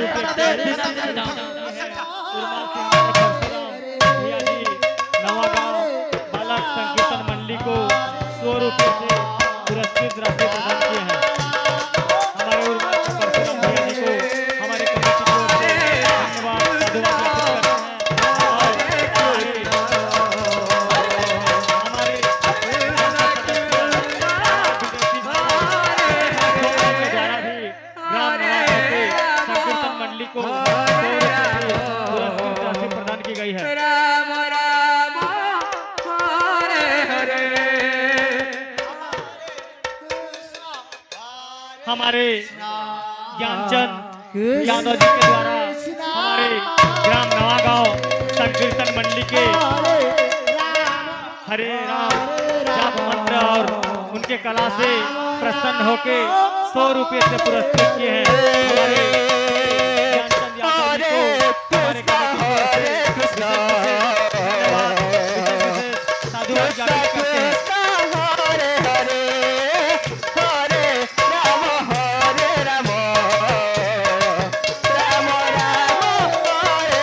रुपये से भैया जी नवागांव बालक संकीर्तन मंडली को 100 रुपये से पुरस्कृत राशि प्रदान किए हैं। हमारे परशुराम भैया जी को हमारे कमेटी की ओर से धन्यवाद साधुवाद ज्ञापित करते हैं। संकीर्तन मंडली को 100 रुपये पुरस्कृत राशि प्रदान की गई है। राम राम हरे हरे। हमारे ज्ञानचंद यादव जी के द्वारा हमारे ग्राम नवागांव संकीर्तन मंडली के हरे राम जाप मंत्र और उनके कला से प्रसन्न होके 100 रुपये से पुरस्कृत किए हैं। हमारे ज्ञानचंद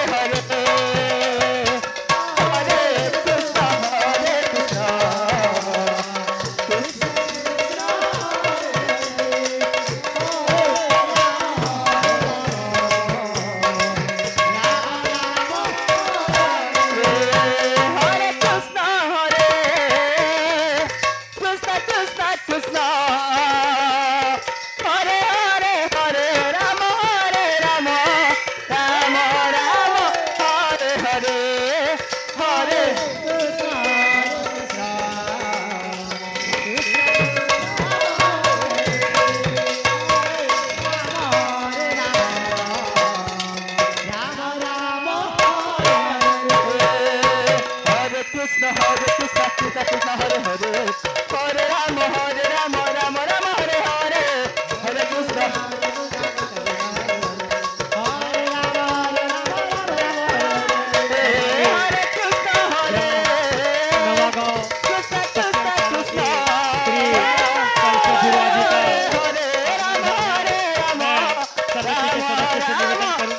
यादव जी को हमारे कमेटी की ओर से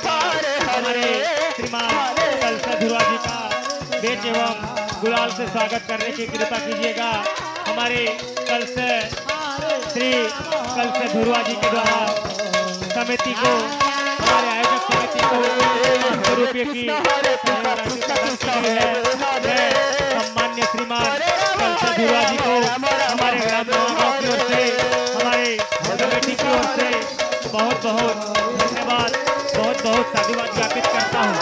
धन्यवाद साधुवाद ज्ञापित करते हैं। बेच एवं गुलाल से स्वागत करने की कृपा कीजिएगा। हमारे कल से श्री कल से धुरवा जी के द्वारा समिति को हमारे आयोजक समिति को 500 रुपये की सम्मान्य श्रीमान कल से धुरवा जी को हमारे ग्राम नवागांव की ओर से हमारे कमेटी की ओर से बहुत बहुत धन्यवाद बहुत बहुत साधुवाद ज्ञापित करता हूँ।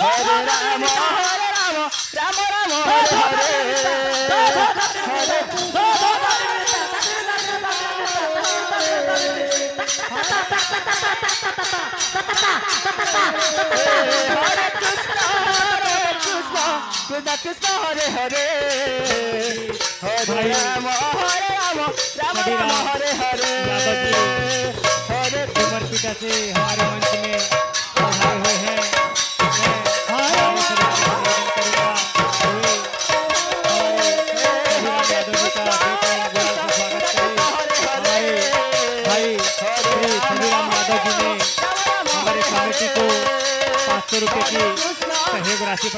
हरे राम राम राम हरे हरे कृष्ण कृष्ण हरे हरे हरे राम राम राम हरे हरे हरे उमरपीटा से हमारे मंच में पधारे हुए हैं। मैं यादव जी का स्वागत करें। हमारे भाई श्री खलीराम यादव जी ने हमारे कमेटी को 500 रुपए की सहयोग राशि